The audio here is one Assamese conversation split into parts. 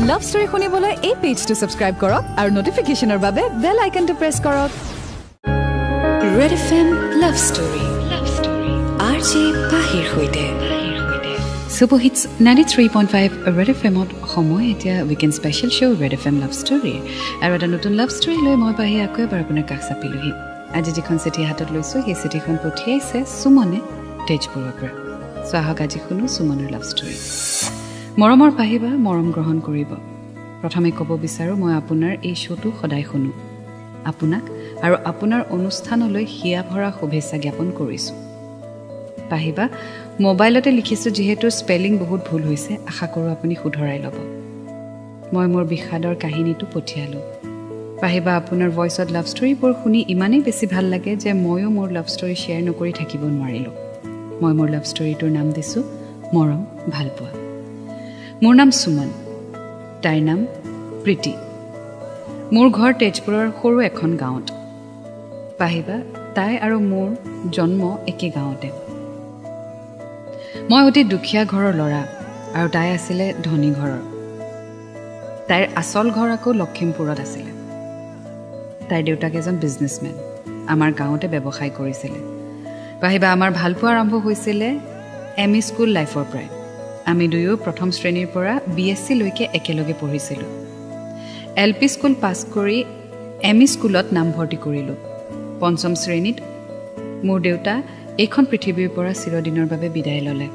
লাভ ষ্টৰী শুনিবলৈ এই পেজটো সাবস্ক্ৰাইব কৰক আৰু নটিফিকেশ্যনৰ বাবে বেল আইকনটো প্ৰেছ কৰক red FM love story RJ পাহিৰ হৈতে সুপৰহিটছ 93.5 ৰেড এফএমত সময় এতিয়া weekend special show' red FM love story আৰু এটা নতুন লাভ ষ্টৰী লৈ মই পাহি আকৌ এবাৰ আপোনাৰ কাষ চাপিলোহি আজি যিখন চিঠি হাতত লৈছোঁ সেই চিঠিখন পঠিয়াইছে সুমনে তেজপুৰৰ পৰা চ' আহক আজি শুনো সুমনৰ লাভ ষ্টৰী মৰমৰ পাহিবা মৰম গ্ৰহণ কৰিব প্ৰথমে ক'ব বিচাৰোঁ মই আপোনাৰ এই শ্ব'টো সদায় শুনো আপোনাক আৰু আপোনাৰ অনুষ্ঠানলৈ হিয়া ভৰা শুভেচ্ছা জ্ঞাপন কৰিছোঁ পাহিবা মোবাইলতে লিখিছোঁ যিহেতু স্পেলিং বহুত ভুল হৈছে আশা কৰোঁ আপুনি শুধৰাই ল'ব মই মোৰ বিষাদৰ কাহিনীটো পঠিয়ালোঁ পাহিবা আপোনাৰ ভইচত লাভ ষ্টৰীবোৰ শুনি ইমানেই বেছি ভাল লাগে যে ময়ো মোৰ লাভ ষ্টৰী শ্বেয়াৰ নকৰি থাকিব নোৱাৰিলোঁ মই মোৰ লাভ ষ্টৰীটোৰ নাম দিছোঁ মৰম ভালপোৱা মোৰ নাম সুমন তাইৰ নাম প্ৰীতি মোৰ ঘৰ তেজপুৰৰ সৰু এখন গাঁৱত পাহিবা তাই আৰু মোৰ জন্ম একে গাঁৱতে মই অতি দুখীয়া ঘৰৰ ল'ৰা আৰু তাই আছিলে ধনী ঘৰৰ তাইৰ আচল ঘৰ আকৌ লখিমপুৰত আছিলে তাইৰ দেউতাক এজন বিজনেছমেন আমাৰ গাঁৱতে ব্যৱসায় কৰিছিলে পাহিবা আমাৰ ভালপোৱা আৰম্ভ হৈছিলে এমই স্কুল লাইফৰ পৰাই আমি দুয়ো প্ৰথম শ্ৰেণীৰ পৰা বিএছচি লৈকে একেলগে পঢ়িছিলোঁ এলপি স্কুল পাছ কৰি এমই স্কুলত নামভৰ্তি কৰিলোঁ পঞ্চম শ্ৰেণীত মোৰ দেউতা এইখন পৃথিৱীৰ পৰা চিৰদিনৰ বাবে বিদায় ল'লে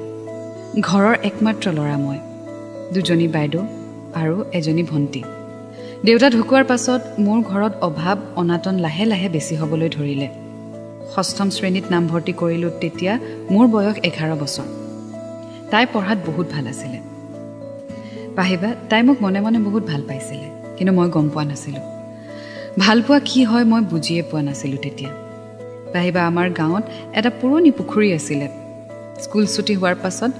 ঘৰৰ একমাত্ৰ ল'ৰা মই দুজনী বাইদেউ আৰু এজনী ভণ্টি দেউতা ঢুকোৱাৰ পাছত মোৰ ঘৰত অভাৱ অনাটন লাহে লাহে বেছি হ'বলৈ ধৰিলে ষষ্ঠম শ্ৰেণীত নামভৰ্তি কৰিলোঁ তেতিয়া মোৰ বয়স 11 বছৰ তাই পঢ়াত বহুত ভাল আছিলে পাহিবা তাই মোক মনে মনে বহুত ভাল পাইছিলে কিন্তু মই গম পোৱা নাছিলোঁ ভালপোৱা কি হয় মই বুজিয়ে পোৱা নাছিলোঁ তেতিয়া পাহিবা আমাৰ গাঁৱত এটা পুৰণি পুখুৰী আছিলে স্কুল ছুটি হোৱাৰ পাছত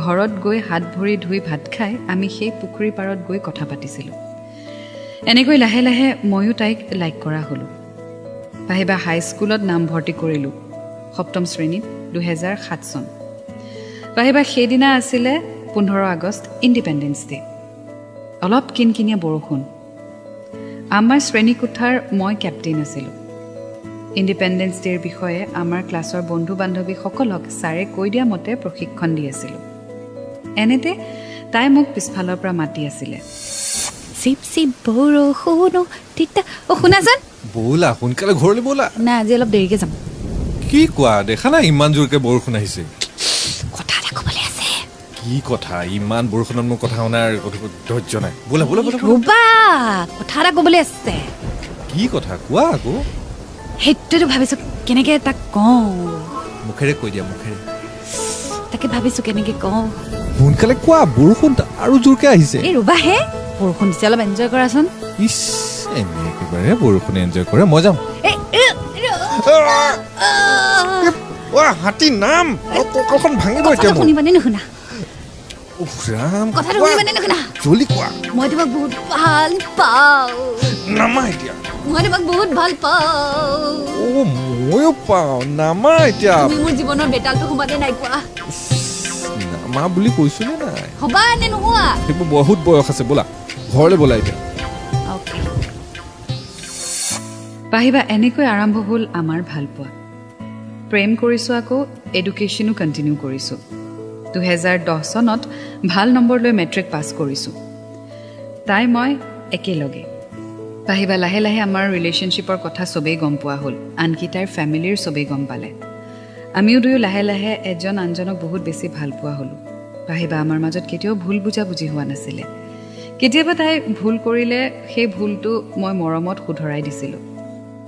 ঘৰত গৈ হাত ভৰি ধুই ভাত খাই আমি সেই পুখুৰী পাৰত গৈ কথা পাতিছিলোঁ এনেকৈ লাহে লাহে ময়ো তাইক লাইক কৰা হ'লোঁ পাহিবা হাইস্কুলত নামভৰ্তি কৰিলোঁ সপ্তম শ্ৰেণীত 2007 চন পাহিবা সেইদিনা আছিলে 15 আগষ্ট ইণ্ডিপেণ্ডেন্স ডে অলপ কিনকিনীয়া বৰষুণ আমাৰ শ্ৰেণীকোঠাৰ মই কেপ্টেইন আছিলোঁ ইণ্ডিপেণ্ডেন্স ডেৰ বিষয়ে আমাৰ ক্লাছৰ বন্ধু বান্ধৱীসকলক ছাৰে কৈ দিয়া মতে প্ৰশিক্ষণ দি আছিলোঁ এনেতে তাই মোক পিছফালৰ পৰা মাতি আছিলে চিপ চিপ বৰষুণ তিতা শুনাচোন ব'লা সোনকালে ঘৰলৈ ব'লা না আজি অলপ দেৰিকে যাম কি কোৱা দেখা নাই ইমান জোৰকে বৰষুণ আহিছে কথা এটা ক'বলৈ আছে কি কথা ইমান বৰষুণত মোৰ কথা শুনাৰ ধৈৰ্য নাই ব'লা ব'লা ব'লা ৰ'বা কথা এটা ক'বলৈ আছে কি কথা কোৱা আকৌ সেইটোতো ভাবিছোঁ কেনেকৈ তাক কওঁ মুখেৰে কৈ দিয়া মুখেৰে তাকে ভাবিছোঁ কেনেকৈ কওঁ সোনকালে কোৱা বৰষুণ আৰু জোৰকে আহিছে এই ৰ'বাহে বৰষুণ দিছে অলপ এনজয় কৰাচোন ইছ এনে একেবাৰে বৰষুণ এনজয় কৰে মই যাম হাতী নাম কঁকালখন ভাঙিব এতিয়া শুনিবানে নুশুনা কথাটো শুনিবানে নুশুনা জলদি কোৱা মই তোমাক বহুত ভাল পাওঁ নামা এতিয়া মই তোমাক বহুত ভাল পাওঁ ময়ো পাওঁ নামা এতিয়া তুমি মোৰ জীৱনৰ বেতালটো সোমাতে নাই কোৱা নামা বুলি কৈছো নে নাই হ'বা নে নোহোৱা সেইবোৰ বহুত বয়স আছে ব'লা ঘৰলৈ ব'লা এতিয়া পাহিবা এনেকৈ আৰম্ভ হ'ল আমাৰ ভালপোৱা প্ৰেম কৰিছোঁ আকৌ এডুকেশ্যনো কণ্টিনিউ কৰিছোঁ 2010 চনত ভাল নম্বৰ লৈ মেট্ৰিক পাছ কৰিছোঁ তাই মই একেলগে পাহিবা লাহে লাহে আমাৰ ৰিলেশ্যনশ্বিপৰ কথা চবেই গম পোৱা হ'ল আনকি তাইৰ ফেমিলিৰ চবেই গম পালে আমিও দুয়ো লাহে লাহে এজন আনজনক বহুত বেছি ভাল পোৱা হ'লোঁ পাহিবা আমাৰ মাজত কেতিয়াও ভুল বুজাবুজি হোৱা নাছিলে কেতিয়াবা তাই ভুল কৰিলে সেই ভুলটো মই মৰমত শুধৰাই দিছিলোঁ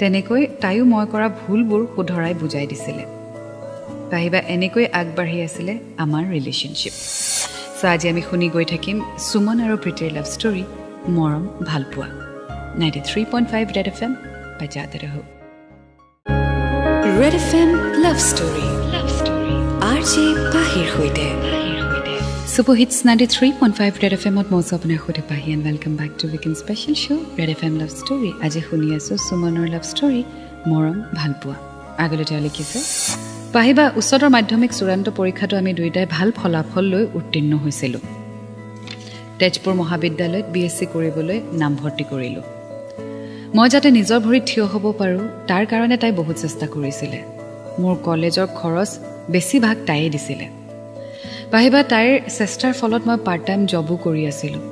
তেনেকৈ তাইও মই কৰা ভুলবোৰ শুধৰাই বুজাই দিছিলে পাহিবা এনেকৈ আগবাঢ়ি আছিলে আমাৰ ৰিলেশ্যনশ্বিপ চ' আজি আমি শুনি গৈ থাকিম সুমন আৰু প্ৰীতিৰ লাভ ষ্টৰী মৰম ভালপোৱা 93.5 ৰেড এফএম বজাতে ৰহো red FM love story RJ পাহিৰ হৈতে সুপৰহিটছ 93.5 ৰেড এফএমত মই আপোনাৰ সৈতে পাহি and welcome back to weekend special show' red FM love story আজি শুনি আছোঁ সুমনৰ লাভ ষ্টৰী মৰম ভালপোৱা আগলৈ তেওঁ লিখিছে পাহিবা উচ্চতৰ মাধ্যমিক চূড়ান্ত পৰীক্ষাটো আমি দুয়োটাই ভাল ফলাফল লৈ উত্তীৰ্ণ হৈছিলোঁ তেজপুৰ মহাবিদ্যালয়ত BSc কৰিবলৈ নামভৰ্তি কৰিলোঁ। মই যাতে নিজৰ ভৰিত থিয় হ'ব পাৰোঁ তাৰ কাৰণে তাই বহুত চেষ্টা কৰিছিলে। মোৰ কলেজৰ খৰচ বেছিভাগ তাইয়ে দিছিলে। পাহিবা তাইৰ চেষ্টাৰ ফলত মই পাৰ্ট টাইম জবো কৰি আছিলোঁ,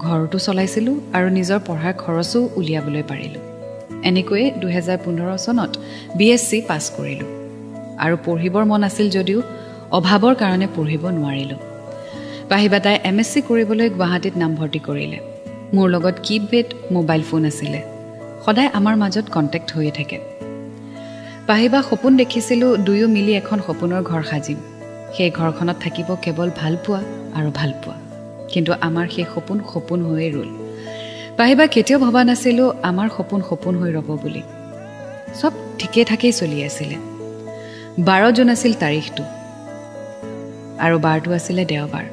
ঘৰটো চলাইছিলোঁ আৰু নিজৰ পঢ়াৰ খৰচো উলিয়াবলৈ পাৰিলোঁ। এনেকৈয়ে 2015 চনত BSc পাছ কৰিলোঁ আৰু পঢ়িবৰ মন আছিল যদিও অভাৱৰ কাৰণে পঢ়িব নোৱাৰিলোঁ। পাহিবা তাই MSc কৰিবলৈ গুৱাহাটীত নামভৰ্তি কৰিলে। মোৰ লগত কিপেড মোবাইল ফোন আছিলে, সদায় আমাৰ মাজত কণ্টেক্ট হৈয়ে থাকে। পাহিবা সপোন দেখিছিলোঁ দুয়ো মিলি এখন সপোনৰ ঘৰ সাজিম, সেই ঘৰখনত থাকিব কেৱল ভালপোৱা আৰু ভালপোৱা। কিন্তু আমাৰ সেই সপোন সপোন হৈয়ে ৰ'ল। পাহিবা কেতিয়াও ভবা নাছিলোঁ আমাৰ সপোন সপোন হৈ ৰ'ব বুলি। চব ঠিকে ঠাকেই চলি আছিলে। 12 জুন আছিল তাৰিখটো আৰু বাৰটো আছিলে দেওবাৰ।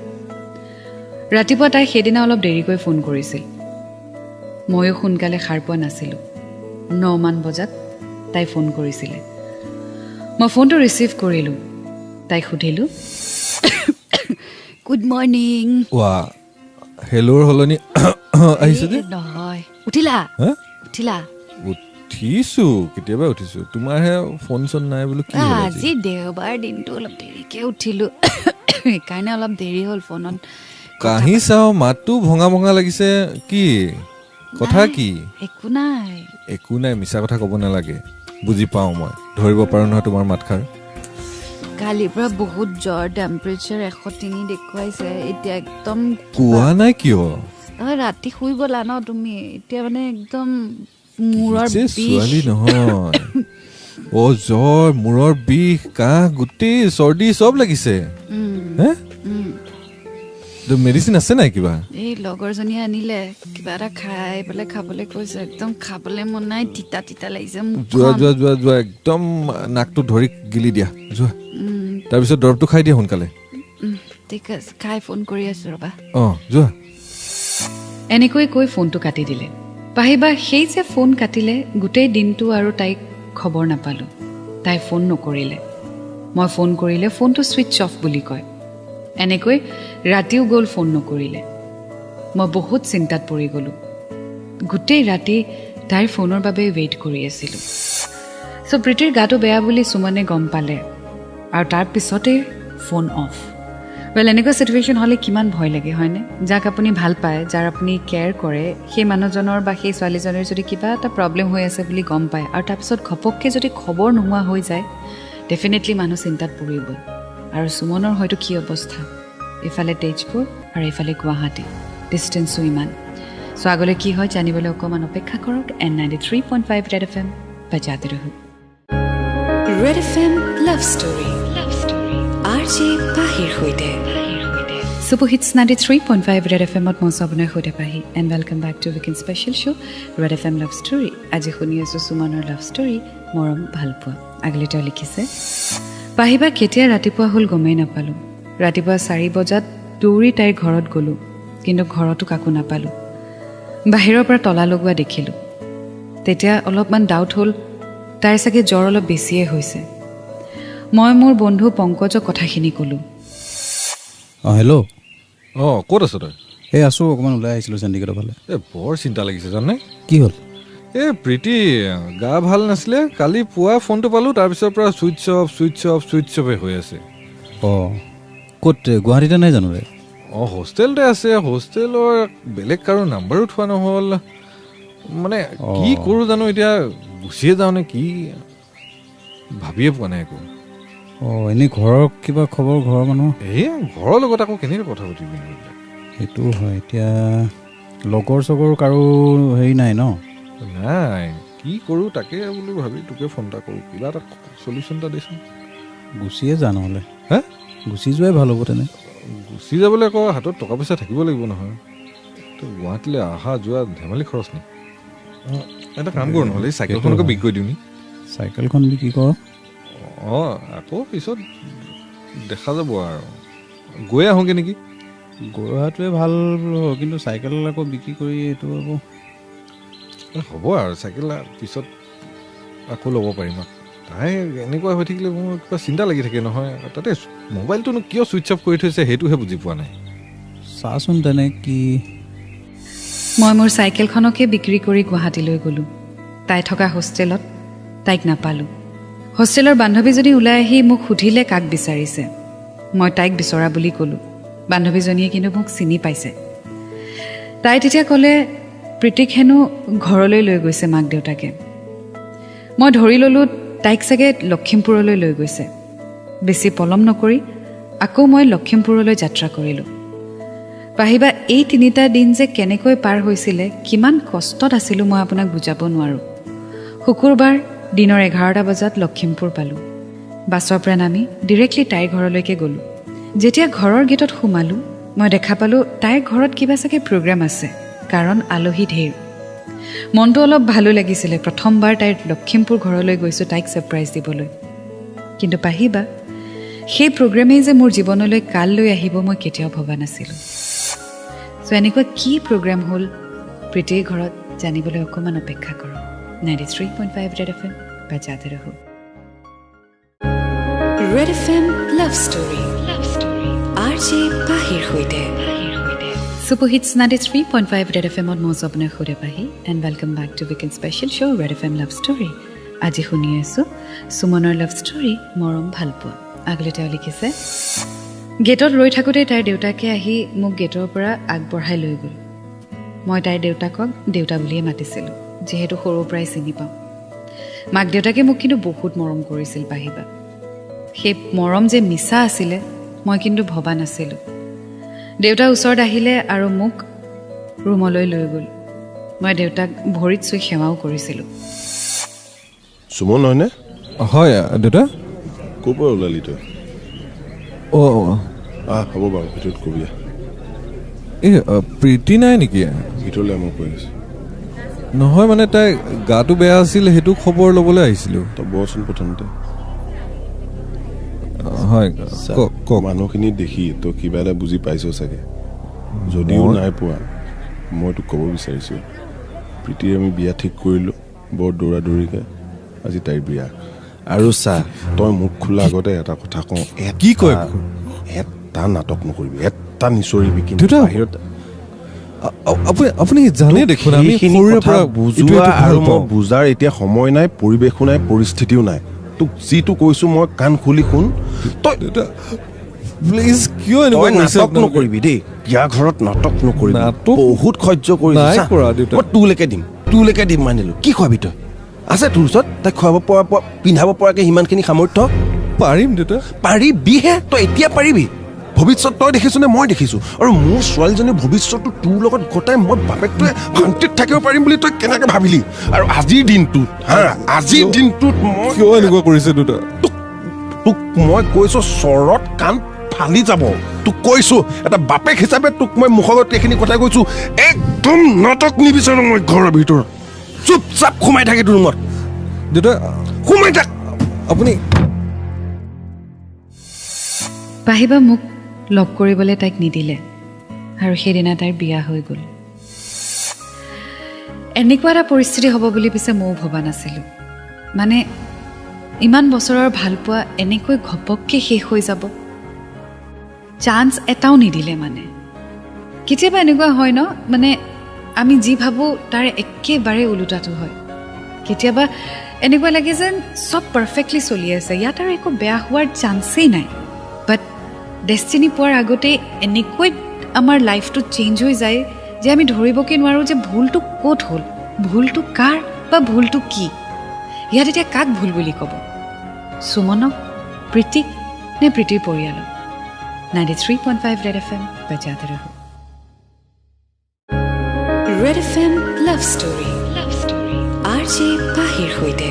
ৰাতিপুৱা তাই সেইদিনা অলপ দেৰিকৈ ফোন কৰিছিল। ময়ো সোনকালে সাৰ পোৱা নাছিলোঁ। 9 মান বজাত তাই ফোন কৰিছিলে। মই ফোনটো ৰিচিভ কৰিলোঁ। তাইক সুধিলোঁ, গুড মৰ্ণিং। ৱা হেল্ল'ৰ হলনি আহিছে যে? নহয়, উঠিলা? উঠিলা? উঠিছো, কেতিয়াবা উঠিছো। তোমাৰহে ফোন চোন নাই বোলো। কি আজি দেওবাৰ দিনটো অলপ দেৰিকে উঠিলোঁ, সেইকাৰণে অলপ দেৰি হ'ল ফোনত। কাহি চাও, মাতটো ভঙা ভঙা লাগিছে। কি কথা? কি একো নাই। একো নাই, মিছা কথা ক'ব নালাগে। বুজি পাওঁ, মই ধৰিব পাৰোঁ নহয় তোমাৰ মাতষাৰ। কালিৰ পৰা বহুত জ্বৰ, টেম্পাৰেচাৰ 103 দেখুৱাইছে। এতিয়া একদম কোৱা নাই কিয়? ৰাতি শুই গলা ন তুমি, এতিয়া মানে একদম মূৰৰ বিষ। ছোৱালী নহয় জ্বৰ, মূৰৰ বিষ, কাহ, গোটেই চৰ্দি চব লাগিছে। মেডিচিন আছে নাই কিবা? এই লগৰজনীয়ে আনিলে, কিবা এটা খাই পেলাই খাবলৈ কৈছে। একদম খাবলৈ মন নাই, তিতা তিতা লাগিছে। যোৱা যোৱা যোৱা যোৱা, একদম নাকটো ধৰি গিলি দিয়া, যোৱা। তাৰপিছত দৰৱটো খাই দিয়া সোনকালে। ঠিক আছে, খাই ফোন কৰি আছো ৰবা। যোৱা। এনেকৈ কৈ ফোনটো কাটি দিলে। পাহিবা সেই যে ফোন কাটিলে, গোটেই দিনটো আৰু তাইক খবৰ নাপালোঁ। তাই ফোন নকৰিলে। মই ফোন কৰিলে ফোনটো ছুইচ অফ বুলি কয়। এনেকৈ ৰাতিও গ'ল, ফোন নকৰিলে। মই বহুত চিন্তাত পৰি গ'লোঁ। গোটেই ৰাতি তাইৰ ফোনৰ বাবে ৱেইট কৰি আছিলোঁ। প্ৰীতিৰ গাটো বেয়া বুলি সুমনে গম পালে আৰু তাৰ পিছতে ফোন অফ। এনেকুৱা চিটুৱেশ্যন হ'লে কিমান ভয় লাগে, হয়নে? যাক আপুনি ভাল পায়, যাৰ আপুনি কেয়াৰ কৰে, সেই মানুহজনৰ বা সেই ছোৱালীজনীৰ যদি কিবা এটা প্ৰব্লেম হৈ আছে বুলি গম পায় আৰু তাৰপিছত ঘপককৈ যদি খবৰ নোহোৱা হৈ যায়, ডেফিনেটলি মানুহ চিন্তাত পৰিবই। আৰু সুমনৰ হয়তো কি অৱস্থা, এইফালে তেজপুৰ আৰু এইফালে গুৱাহাটী, ডিষ্টেঞ্চো ইমান। আগলৈ কি হয় জানিবলৈ অকণমান অপেক্ষা কৰক। N93.5 Red FM বজাতে ৰহো। Red FM Love Story, RJ পাহিৰ সৈতে। Super Hits 93.5 Red FMত মই আপোনাৰ সৈতে পাহি, and welcome back to weekend special show' Red FM Love Story। আজি শুনি আছোঁ সুমনৰ লাভ ষ্টৰী, মৰম ভালপোৱা। আগলৈ তেওঁ লিখিছে, পাহিবা কেতিয়া ৰাতিপুৱা হ'ল গমেই নাপালোঁ। ৰাতিপুৱা 4 বজাত দৌৰি তাইৰ ঘৰত গ'লোঁ, কিন্তু ঘৰতো কাকো নাপালোঁ। বাহিৰৰ পৰা তলা লগোৱা দেখিলোঁ। তেতিয়া অলপমান ডাউট হ'ল, তাইৰ চাগে জ্বৰ অলপ বেছিয়ে হৈছে। মই মোৰ বন্ধু পংকজক কথাখিনি ক'লোঁ। হেল্ল'। ক'ত আছ তই? এই আছোঁ, অকণমান ওলাই আহিছিলোঁ চেণ্ডিগেটৰ ফালে। বৰ চিন্তা লাগিছে জানে। কি হ'ল? প্ৰীতি গা ভাল নাছিলে, কালি পুৱা ফোনটো পালোঁ, তাৰপিছৰ পৰা switch off switch off switch অফে হৈ আছে। ক'ত, গুৱাহাটীতে নাই জানো? হোষ্টেলতে আছে। হোষ্টেলৰ বেলেগ কাৰো নাম্বাৰো থোৱা নহ'ল। মানে কি কৰোঁ জানো, এতিয়া গুচিয়ে যাওঁ নে কি, ভাবিয়ে পোৱা নাই একো। এনেই ঘৰৰ কিবা খবৰ, ঘৰৰ মানুহ? ঘৰৰ লগত আকৌ কেনেকৈ কথা পাতিবি? সেইটো হয়। এতিয়া লগৰ চগৰ কাৰো হেৰি নাই ন? নাই, কি কৰোঁ তাকে বোলো ভাবি তোকে ফোন এটা কৰোঁ, কিবা এটা চলিউশ্যন এটা দেচোন। গুচিয়ে যা নহ'লে। গুচি যোৱাই ভাল হ'ব তেনে। গুচি যাবলৈ আকৌ হাতত টকা পইচা থাকিব লাগিব নহয়। তো গুৱাহাটীলৈ অহা যোৱা ধেমালি খৰচ নি। এটা কাম কৰোঁ নহ'লে, চাইকেলখনকে বিক্ৰী কৰি দিওঁ নি? চাইকেলখন বিক্ৰী কৰ। আকৌ পিছত দেখা যাব আৰু, গৈ আহোঁগৈ নেকি? গৈ অহাটোৱে ভাল, কিন্তু চাইকেল আকৌ বিক্ৰী কৰি এইটো আকৌ হ'ব আৰু, চাইকেল পিছত আকৌ ল'ব পাৰিম। তাই এনেকুৱা হৈ থাকিলে মোৰ কিবা চিন্তা লাগি থাকে নহয়। তাতে মোবাইলটোনো কিয় ছুইচ অফ কৰি থৈছে সেইটোহে বুজি পোৱা নাই। চাচোন তেনে কি মই মোৰ চাইকেলখনকে বিক্ৰী কৰি গুৱাহাটীলৈ গ'লোঁ তাই থকা হোষ্টেলত তাইক নাপালোঁ হোষ্টেলৰ বান্ধৱীজনী ওলাই আহি মোক সুধিলে কাক বিচাৰিছে মই তাইক বিচৰা বুলি ক'লোঁ বান্ধৱীজনীয়ে কিন্তু মোক চিনি পাইছে তাই তেতিয়া ক'লে প্ৰীতিক হেনো ঘৰলৈ লৈ গৈছে মাক দেউতাকে মই ধৰি ল'লোঁ তাইক চাগে লখিমপুৰলৈ লৈ গৈছে বেছি পলম নকৰি আকৌ মই লখিমপুৰলৈ যাত্ৰা কৰিলোঁ পাহিবা এই 3টা দিন যে কেনেকৈ পাৰ হৈছিলে কিমান কষ্টত আছিলোঁ মই আপোনাক বুজাব নোৱাৰোঁ শুকুৰবাৰ দিনৰ 11টা বজাত লখিমপুৰ পালোঁ বাছৰ পৰা নামি ডিৰেক্টলি তাইৰ ঘৰলৈকে গ'লোঁ যেতিয়া ঘৰৰ গেটত সোমালোঁ মই দেখা পালোঁ তাইৰ ঘৰত কিবা চাগে প্ৰগ্ৰাম আছে কাৰণ আলহী ঢেৰ মনটো অলপ ভালো লাগিছিলে প্ৰথমবাৰ তাইৰ লখিমপুৰ ঘৰলৈ গৈছোঁ তাইক ছাৰপ্ৰাইজ দিবলৈ কিন্তু পাহিবা সেই প্ৰগ্ৰামেই যে মোৰ জীৱনলৈ কাল লৈ আহিব মই কেতিয়াও ভবা নাছিলোঁ চ' এনেকুৱা কি প্ৰগ্ৰাম হ'ল প্ৰীতিৰ ঘৰত জানিবলৈ অকণমান অপেক্ষা কৰক 93.5 ৰেড এফ এম বাজাতে ৰহো red F M love story RJ পাহিৰ সৈতে Super Hits 93.5 Red FM on Moz apne khode pahi and welcome back to weekend special show Red FM Love Story. Aji khuni asu Sumonor Love Story morom bhalpua. Agle ta likhise Getor roi thakote tai deutake ahi muk getor pora ag borhai loi gol. Moi tai deutakok deuta buliye matisilu jehetu horu prai sini pau. Mak deutake muk kintu bahut morom korisil pahiba. He morom je misa asile moi kintu bhoba nasilu. দেউতা ওচৰত আহিলে আৰু মোক ৰুমলৈ লৈ গ'ল মই দেউতাক ভৰিত চুই সেৱাও কৰিছিলোঁ সুমন হয়নে হয় দেউতা ক'ৰ পৰা ওলালি তই হ'ব বাৰু ভিতৰত কবি এই প্ৰীতি নাই নেকি ভিতৰলৈ আমাক কৈ আছে নহয় মানে তাই গাটো বেয়া আছিল সেইটো খবৰ ল'বলৈ আহিছিলোঁ তই বচোন প্ৰথমতে হয় মানুহখিনি দেখি তই কিবা এটা বুজি পাইছ চাগে যদিও নাই পোৱা মই তোক ক'ব বিচাৰিছোঁ প্ৰীতিৰ আমি বিয়া ঠিক কৰিলোঁ বৰ দৌৰা দৌৰিকৈ আজি তাইৰ বিয়া আৰু চা তই মুখ খোলা আগতে এটা কথা কওঁ কি কয় এটা নাটক নকৰিবি এটা নিচৰিবি কিন্তু বাহিৰত আপুনি জানে দেখোন আমি সৰুৰে পৰা বুজোৱা আৰু মই বুজাৰ এতিয়া সময় নাই পৰিৱেশো নাই পৰিস্থিতিও নাই তোক যিটো কৈছোঁ মই কাণ খুলি শুন তই প্লিজ কিয় নাটক নকৰিবি দেই বিয়া ঘৰত নাটক নকৰিবি বহুত সহ্য কৰিছোঁ তোলৈকে দিম মানিলোঁ কি খুৱাবি তই আছে তোৰ ওচৰত তাইক খুৱাব পৰা পিন্ধাব পৰাকৈ সিমানখিনি সামৰ্থ্য পাৰিম দেউতা পাৰিবিহে তই এতিয়া পাৰিবি ভৱিষ্যত তই দেখিছোঁ নে মই দেখিছোঁ আৰু মোৰ ছোৱালীজনীৰ ভৱিষ্যতটো তোৰ লগত গতাই মই বাপেকটোৱে শান্তিত থাকিব পাৰিম বুলি তই কেনেকৈ ভাবিলি আৰু আজিৰ দিনটোত মই কিয় এনেকুৱা কৰিছে দেউতা তোক মই কৈছোঁ চৰত কাণ ফালি যাব তোক কৈছোঁ এটা বাপেক হিচাপে তোক মই মুখৰ আগত এইখিনি কথা কৈছোঁ একদম নাটক নিবিচাৰোঁ মই ঘৰৰ ভিতৰত চুপচাপ সোমাই থাকে তোৰ ৰুমত দেউতা সোমাই থাক আপুনি পাহিবা মোক লগ কৰিবলৈ তাইক নিদিলে আৰু সেইদিনা তাইৰ বিয়া হৈ গ'ল এনেকুৱা এটা পৰিস্থিতি হ'ব বুলি পিছে ময়ো ভবা নাছিলোঁ মানে ইমান বছৰৰ ভালপোৱা এনেকৈ ঘপককৈ শেষ হৈ যাব চান্স এটাও নিদিলে মানে কেতিয়াবা এনেকুৱা হয় ন মানে আমি যি ভাবোঁ তাৰ একেবাৰে ওলোটাটো হয় কেতিয়াবা এনেকুৱা লাগে যেন চব পাৰফেক্টলি চলি আছে ইয়াত আৰু একো বেয়া হোৱাৰ চান্সেই নাই বাট ডেষ্টিনি পোৱাৰ আগতে এনেকৈ আমাৰ লাইফটো চেঞ্জ হৈ যায় যে আমি ধৰিবকৈ নোৱাৰোঁ যে ভুলটো ক'ত হ'ল ভুলটো কাৰ বা ভুলটো কি ইয়াত এতিয়া কাক ভুল বুলি ক'ব সুমনক প্ৰীতিক নে প্ৰীতিৰ পৰিয়ালক 93.5 ৰেড এফ এম বাজাতে ৰহো red F M love story RJ পাহিৰ সৈতে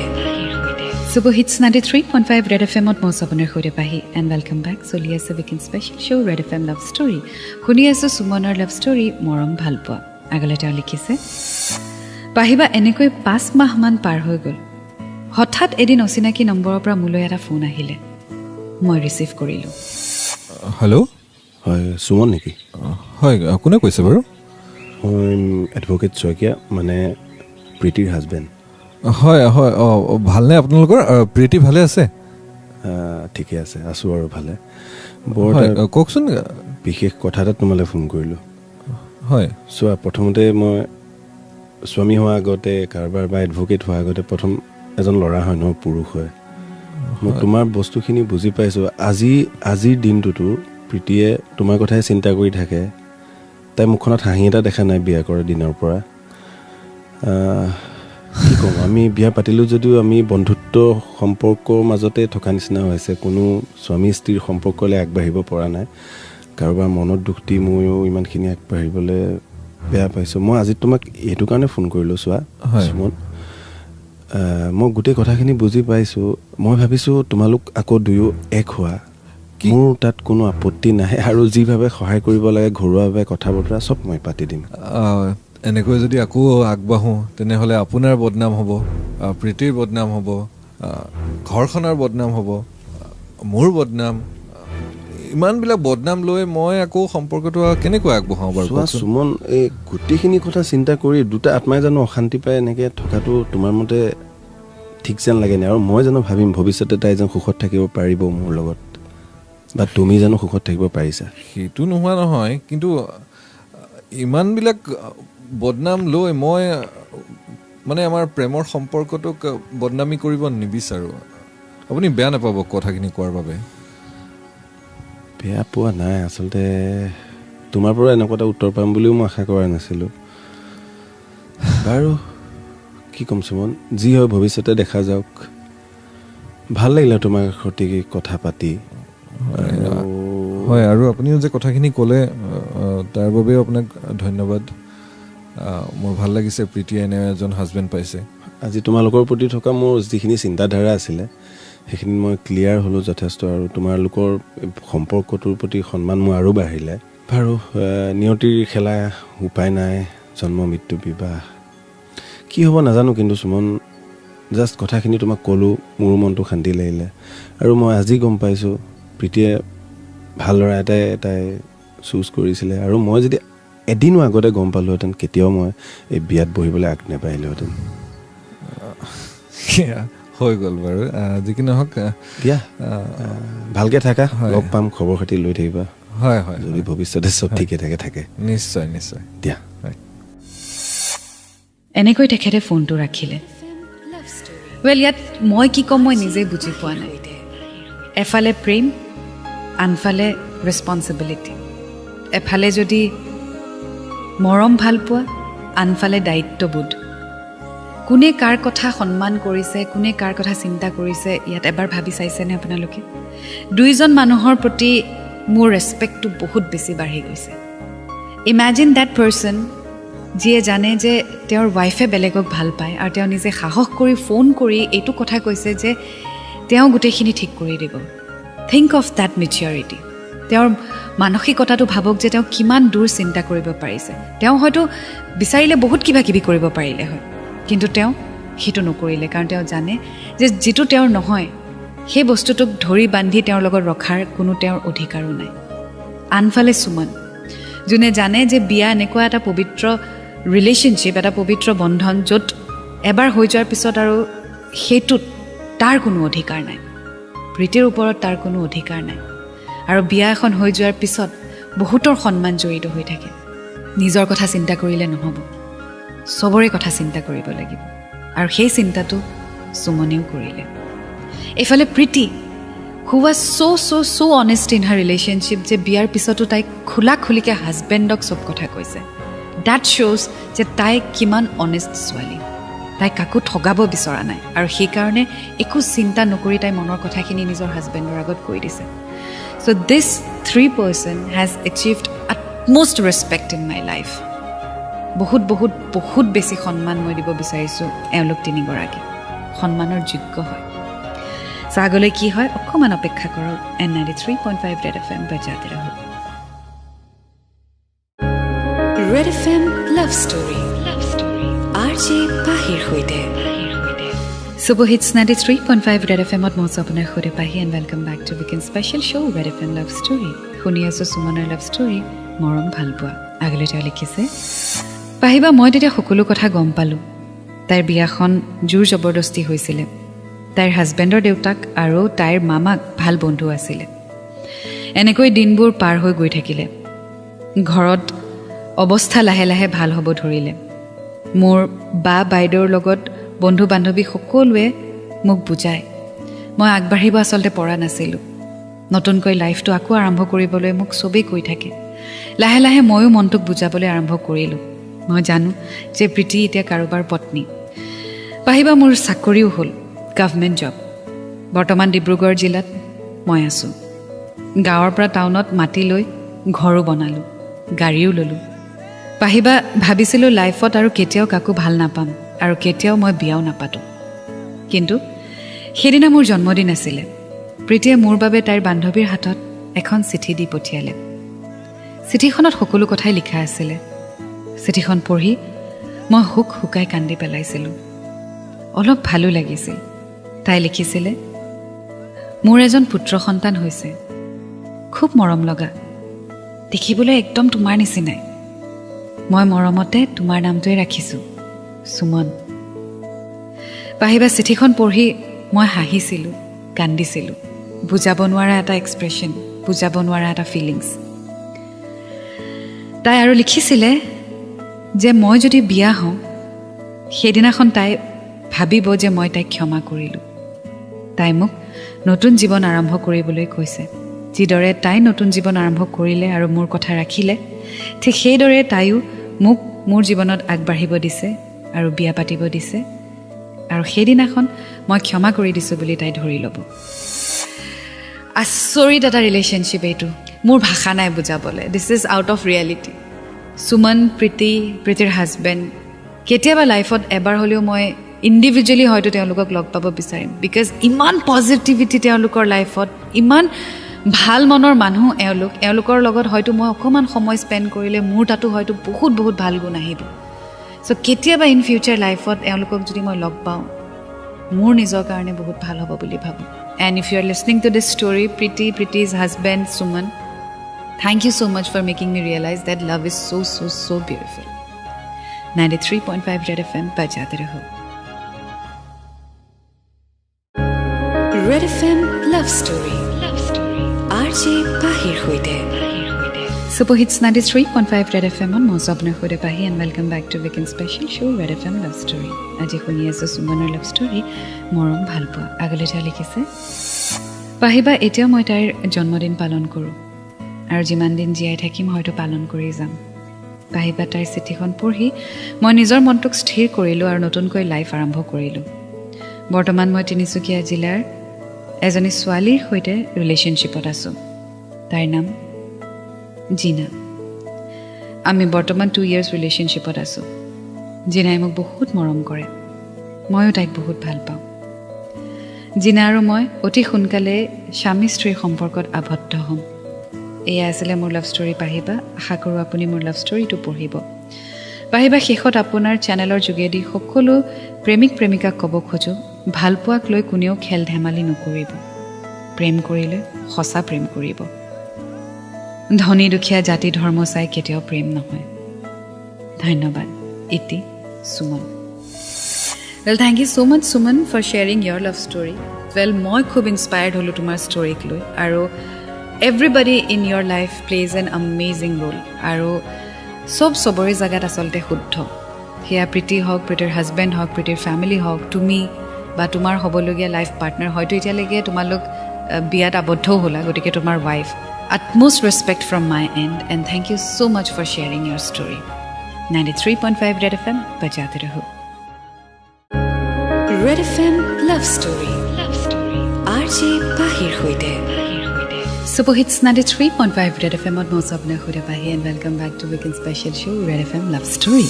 Super Hits 93.5 Red FM at Moz apne khode pahi and welcome back চলি আছে weekend special show Red FM Love Story শুনি আছো সুমনৰ Love Story মৰম ভালপোৱা আগলে তেওঁ লিখিছে পাহিবা এনেকৈ 5 মাহ মান পাৰ হৈ গ'ল হঠাৎ এদিন অচিনাকি নম্বৰৰ পৰা মোলৈ এটা ফোন আহিলে মই ৰিচিভ কৰিলোঁ হেল্ল' হয় সুমন নেকি হয় কোনে কৈছে বাৰু মই এডভকেট শইকীয়া মানে প্ৰীতিৰ হাজবেণ্ড হয় হয় ভালনে আপোনালোকৰ প্ৰীতি ভালে আছে ঠিকে আছে আছোঁ আৰু ভালে কওকচোন বিশেষ কথা এটা তোমালৈ ফোন কৰিলোঁ হয় চোৱা প্ৰথমতে মই স্বামী হোৱাৰ আগতে কাৰোবাৰ বা এডভকেট হোৱাৰ আগতে প্ৰথম এজন ল'ৰা হয় ন পুৰুষ হয় মই তোমাৰ বস্তুখিনি বুজি পাইছোঁ আজিৰ দিনটোতো প্ৰীতিয়ে তোমাৰ কথাই চিন্তা কৰি থাকে তাই মুখখনত হাঁহি এটা দেখা নাই বিয়া কৰা দিনৰ পৰা কি ক'ম আমি বিয়া পাতিলোঁ যদিও আমি বন্ধুত্ব সম্পৰ্কৰ মাজতে থকা নিচিনা হৈছে কোনো স্বামী স্ত্ৰীৰ সম্পৰ্কলৈ আগবাঢ়িব পৰা নাই কাৰোবাৰ মনত দুখ দি ময়ো ইমানখিনি আগবাঢ়িবলৈ বেয়া পাইছোঁ মই আজি তোমাক এইটো কাৰণে ফোন কৰিলোঁ চোৱা সুমন মই গোটেই কথাখিনি বুজি পাইছোঁ মই ভাবিছোঁ তোমালোক আকৌ দুয়ো এক হোৱা মোৰ তাত কোনো আপত্তি নাই আৰু যিভাৱে সহায় কৰিব লাগে ঘৰুৱাভাৱে কথা বতৰা চব মই পাতি দিম এনেকৈ যদি আকৌ আগবাঢ়োঁ তেনেহ'লে আপোনাৰ বদনাম হ'ব প্ৰীতিৰ বদনাম হ'ব ঘৰখনৰ বদনাম হ'ব মোৰ বদনাম ইমানবিলাক বদনাম লৈ মই আকৌ সম্পৰ্কটো কেনেকৈ আগবঢ়াওঁ বাৰু সুমন এই গোটেইখিনি কথা চিন্তা কৰি দুটা আত্মাই জানো অশান্তি পাই এনেকৈ থকাটো তোমাৰ মতে ঠিক যেন লাগে নে আৰু মই জানো ভাবিম ভৱিষ্যতে তাই যেন সুখত থাকিব পাৰিব মোৰ লগত বা তুমি জানো সুখত থাকিব পাৰিছা সেইটো নোহোৱা নহয় কিন্তু ইমানবিলাক বদনাম লৈ মই মানে আমাৰ প্ৰেমৰ সম্পৰ্কটোক বদনামী কৰিব নিবিচাৰোঁ আপুনি বেয়া নাপাব কথাখিনি কোৱাৰ বাবে বেয়া পোৱা নাই আচলতে তোমাৰ পৰা এনেকুৱা এটা উত্তৰ পাম বুলিও মই আশা কৰা নাছিলোঁ বাৰু কি ক'ম সুমন যি হয় ভৱিষ্যতে দেখা যাওক ভাল লাগিলে তোমাৰ সৈতে কথা পাতি হয় আৰু আপুনিও যে কথাখিনি ক'লে তাৰ বাবেও আপোনাক ধন্যবাদ মোৰ ভাল লাগিছে প্ৰীতিয়ে এনে এজন হাজবেণ্ড পাইছে আজি তোমালোকৰ প্ৰতি থকা মোৰ যিখিনি চিন্তাধাৰা আছিলে সেইখিনি মই ক্লিয়াৰ হ'লোঁ যথেষ্ট আৰু তোমালোকৰ সম্পৰ্কটোৰ প্ৰতি সন্মান মোৰ আৰু বাঢ়িলে বাৰু নিয়তিৰ খেলা উপায় নাই জন্ম মৃত্যু বিবাহ কি হ'ব নাজানো কিন্তু সুমন জাষ্ট কথাখিনি তোমাক ক'লোঁ মোৰ মনটো শান্তি লাগিলে আৰু মই আজি গম পাইছোঁ প্ৰীতিয়ে ভাল ল'ৰা এটাই চুজ কৰিছিলে আৰু মই যদি এদিনো আগতে গম পালোহেঁতেন কেতিয়াও মই এই বিয়াত বহিবলৈ আগ নেপাৰিলোহেঁতেন হৈ গ'ল বাৰু যি কি নহওক দিয়া ভালকৈ থাকা লগ পাম খবৰ খাতি লৈ থাকিবা হয় হয় যদি ভৱিষ্যতে চব ঠিকে থাকে নিশ্চয় নিশ্চয় দিয়া এনেকৈ তেখেতে ফোনটো ৰাখিলে ইয়াত মই কি ক'ম মই নিজেই বুজি পোৱা নাই এফালে প্ৰেম আনফালে ৰেছপনচিবিলিটি এফালে যদি মৰম ভাল পোৱা আনফালে দায়িত্ববোধ কোনে কাৰ কথা সন্মান কৰিছে কোনে কাৰ কথা চিন্তা কৰিছে ইয়াত এবাৰ ভাবি চাইছেনে আপোনালোকে দুইজন মানুহৰ প্ৰতি মোৰ ৰেছপেক্টটো বহুত বেছি বাঢ়ি গৈছে ইমেজিন ডেট পাৰ্চন যিয়ে জানে যে তেওঁৰ ৱাইফে বেলেগক ভাল পায় আৰু তেওঁ নিজে সাহস কৰি ফোন কৰি এইটো কথা কৈছে যে তেওঁ গোটেইখিনি ঠিক কৰি দিব থিংক অফ ডেট মেচিয়ৰিটি তেওঁৰ মানসিকতাটো ভাবক যে তেওঁ কিমান দূৰ চিন্তা কৰিব পাৰিছে তেওঁ হয়তো বিচাৰিলে বহুত কিবা কিবি কৰিব পাৰিলে হয় কিন্তু তেওঁ সেইটো নকৰিলে কাৰণ তেওঁ জানে যে যিটো তেওঁৰ নহয় সেই বস্তুটোক ধৰি বান্ধি তেওঁৰ লগত ৰখাৰ কোনো তেওঁৰ অধিকাৰো নাই আনফালে সুমন যোনে জানে যে বিয়া এনেকুৱা এটা পবিত্ৰ ৰিলেশ্যনশ্বিপ এটা পবিত্ৰ বন্ধন য'ত এবাৰ হৈ যোৱাৰ পিছত আৰু সেইটোত তাৰ কোনো অধিকাৰ নাই প্ৰীতিৰ ওপৰত তাৰ কোনো অধিকাৰ নাই আৰু বিয়া এখন হৈ যোৱাৰ পিছত বহুতৰ সন্মান জড়িত হৈ থাকে নিজৰ কথা চিন্তা কৰিলে নহ'ব সবৰে কথা চিন্তা কৰিব লাগিব আৰু সেই চিন্তাটো সুমনেও কৰিলে এইফালে প্ৰীতি who was so honest in her relationship যে বিয়াৰ পিছতো তাই খোলাখুলিকে হাজবেণ্ডক সব কথা কৈছে that shows যে তাই কিমান অনেষ্ট ছোৱালী তাই কাকো ঠগাব বিচৰা নাই আৰু সেইকাৰণে একো চিন্তা নকৰি তাই মনৰ কথাখিনি নিজৰ হাজবেণ্ডৰ আগত কৈ দিছে so this three person has achieved utmost respect in my life বহুত বেছি সন্মান মই দিব বিচাৰিছোঁ এওঁলোক তিনিগৰাকী সন্মানৰ যোগ্য হয় আগলৈ কি হয় অকণমান অপেক্ষা কৰক N93.5 Red FM বজাতে ৰহক Red FM Love Story RJ পাহিৰ সৈতে Super Hits 93.5 Red FM মই আপোনাৰ সৈতে পাহি and welcome back to weekend special show Red FM Love Story শুনি আছোঁ সুমনৰ লাভ ষ্টৰী মৰম ভাল পোৱা আগলৈ তেওঁ লিখিছে পাহিবা মই তেতিয়া সকলো কথা গম পালোঁ তাইৰ বিয়াখন জোৰ জবৰদস্তি হৈছিলে তাইৰ হাজবেণ্ডৰ দেউতাক আৰু তাইৰ মামাক ভাল বন্ধু আছিলে এনেকৈ দিনবোৰ পাৰ হৈ গৈ থাকিলে ঘৰত অৱস্থা লাহে লাহে ভাল হ'ব ধৰিলে মোৰ বা বাইদেউৰ লগত বন্ধু বান্ধৱী সকলোৱে মোক বুজায় মই আগবাঢ়িব আচলতে পৰা নাছিলোঁ নতুনকৈ লাইফটো আকৌ আৰম্ভ কৰিবলৈ মোক চবেই কৈ থাকে লাহে লাহে ময়ো মনটোক বুজাবলৈ আৰম্ভ কৰিলোঁ মই জানো যে প্ৰীতি এতিয়া কাৰোবাৰ পত্নী পাহিবা মোৰ চাকৰিও হ'ল গভৰ্ণমেণ্ট জব বৰ্তমান ডিব্ৰুগড় জিলাত মই আছোঁ গাঁৱৰ পৰা টাউনত মাটি লৈ ঘৰো বনালোঁ গাড়ীও ল'লোঁ পাহিবা ভাবিছিলোঁ লাইফত আৰু কেতিয়াও কাকো ভাল নাপাম আৰু কেতিয়াও মই বিয়াও নাপাতোঁ কিন্তু সেইদিনা মোৰ জন্মদিন আছিলে প্ৰীতিয়ে মোৰ বাবে তাইৰ বান্ধৱীৰ হাতত এখন চিঠি দি পঠিয়ালে চিঠিখনত সকলো কথাই লিখা আছিলে চিঠিখন পঢ়ি মই হুক হুকাই কান্দি পেলাইছিলোঁ অলপ ভালো লাগিছিল তাই লিখিছিলে মোৰ এজন পুত্ৰ সন্তান হৈছে খুব মৰম লগা দেখিবলৈ একদম তোমাৰ নিচিনাই মই মৰমতে তোমাৰ নামটোৱে ৰাখিছোঁ সুমন পাহিবা চিঠিখন পঢ়ি মই হাঁহিছিলোঁ কান্দিছিলোঁ বুজাব নোৱাৰা এটা এক্সপ্ৰেশ্যন বুজাব নোৱাৰা এটা ফিলিংছ তাই আৰু লিখিছিলে যে মই যদি বিয়া হওঁ সেইদিনাখন তাই ভাবিব যে মই তাইক ক্ষমা কৰিলোঁ তাই মোক নতুন জীৱন আৰম্ভ কৰিবলৈ কৈছে যিদৰে তাই নতুন জীৱন আৰম্ভ কৰিলে আৰু মোৰ কথা ৰাখিলে ঠিক সেইদৰে তাইও মোক মোৰ জীৱনত আগবাঢ়িব দিছে আৰু বিয়া পাতিব দিছে আৰু সেইদিনাখন মই ক্ষমা কৰি দিছোঁ বুলি তাই ধৰি ল'ব আচৰিত এটা ৰিলেশ্যনশ্বিপ এইটো মোৰ ভাষা নাই বুজাবলৈ this is out of reality Suman প্ৰীতিৰ হাজবেণ্ড কেতিয়াবা লাইফত এবাৰ হ'লেও মই ইণ্ডিভিজুৱেলি হয়তো তেওঁলোকক লগ পাব বিচাৰিম বিকজ ইমান পজিটিভিটি তেওঁলোকৰ লাইফত ইমান ভাল মনৰ মানুহ এওঁলোকৰ লগত হয়তো মই অকণমান সময় স্পেণ্ড কৰিলে মোৰ তাতো হয়তো বহুত বহুত ভাল গুণ আহিব চ' কেতিয়াবা ইন ফিউচাৰ লাইফত এওঁলোকক যদি মই লগ পাওঁ মোৰ নিজৰ কাৰণে বহুত ভাল হ'ব বুলি ভাবোঁ and if you are listening to this story Preeti's husband Suman thank you so much for making me realize that love is so beautiful 93.5 Red FM bajate raho Red FM love story RJ Pahir hoite Super Hits 93.5 Red FM on Mosapne hoite Pahi and welcome back to weekend special show Red FM love story aji khuni aso sumoner love story morom bhalpoa agale ja likhise Pahiba etia moi tair জন্মদিন পালন কৰো আৰু যিমান দিন জীয়াই থাকিম হয়তো পালন কৰি যাম পাহিবা তাইৰ চিঠিখন পঢ়ি মই নিজৰ মনটোক স্থিৰ কৰিলোঁ আৰু নতুনকৈ লাইফ আৰম্ভ কৰিলোঁ বৰ্তমান মই তিনিচুকীয়া জিলাৰ এজনী ছোৱালীৰ সৈতে ৰিলেশ্যনশ্বিপত আছোঁ তাইৰ নাম জিনা আমি বৰ্তমান 2 years ৰিলেশ্যনশ্বিপত আছোঁ জিনাই মোক বহুত মৰম কৰে ময়ো তাইক বহুত ভাল পাওঁ জিনা আৰু মই অতি সোনকালে স্বামী স্ত্ৰীৰ সম্পৰ্কত আবদ্ধ হ'ম এয়া আছিলে মোৰ লাভ ষ্টৰী পাহিবা আশা কৰোঁ আপুনি মোৰ লাভ ষ্টৰীটো পঢ়িব পাহিবা শেষত আপোনাৰ চেনেলৰ যোগেদি সকলো প্ৰেমিক প্ৰেমিকাক ক'ব খোজোঁ ভালপোৱাক লৈ কোনেও খেল ধেমালি নকৰিব প্ৰেম কৰিলে সঁচা প্ৰেম কৰিব ধনী দুখীয়া জাতি ধৰ্ম চাই কেতিয়াও প্ৰেম নহয় ধন্যবাদ ইতি Suman Well, thank you so much, Suman, for sharing your love story. Well, মই খুব inspired হলো তোমাৰ ষ্টৰীক লৈ আৰু everybody in your life plays an amazing role আৰু সবৰে জাগাত আচলতে শুদ্ধ হিয়া প্ৰীতি হওক প্ৰীতিৰ হাজবেণ্ড হওক প্ৰীতিৰ ফ্যামিলি হওক তুমি বা তোমাৰ হ'বলগীয়া লাইফ পাৰ্টনাৰ হয়তো এতিয়ালৈকে তোমালোক বিয়াত আবদ্ধও হ'লা গতিকে তোমাৰ wife utmost respect from my end and thank you so much for sharing your story 93.5 Red FM bajate raho Red FM love story RJ Pahir hoite Super Hits 93.5 Red FM at Mosapne hoite Pahi and welcome back to weekend special show Red FM love story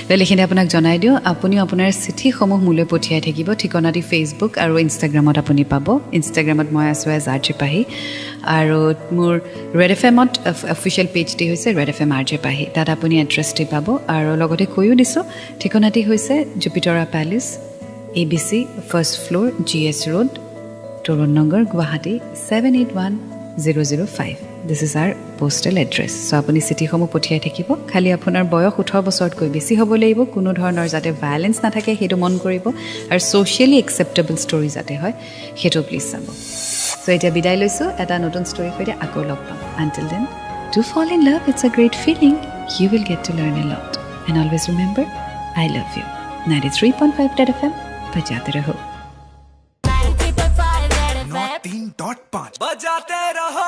Well ekhine apunak janai dio apuni apunar cithi somoh mule pothiyai thakibo thikonati Facebook aru Instagram at apuni pabo Instagram at moi asu as RJ Pahi aru mur Red FM at official page ti hoise Red FM RJ Pahi tat apuni address ti pabo aru logote koyu diso thikonati hoise Jupiter Palace ABC first floor GS Road Toronnagar Guwahati 781005 This is our postal address so apuni city homo pothiyai thakibo khali apunar boyox 18 বছৰত কৈ বেছি হ'ব লাগিব কোনো ধৰণৰ যাতে ভায়োলেন্স না থাকে হেতু মন কৰিব আৰু socially acceptable story যাতে হয় হেতু প্লিজ চাব চ' এতিয়া বিদায় লৈছোঁ এটা নতুন ষ্টৰীৰ সৈতে আকৌ লগ পাম until then to fall in love it's a great feeling you will get to learn a lot and always remember I love you 93.5 Red FM बजाते रहो 93.5 बजाते रहो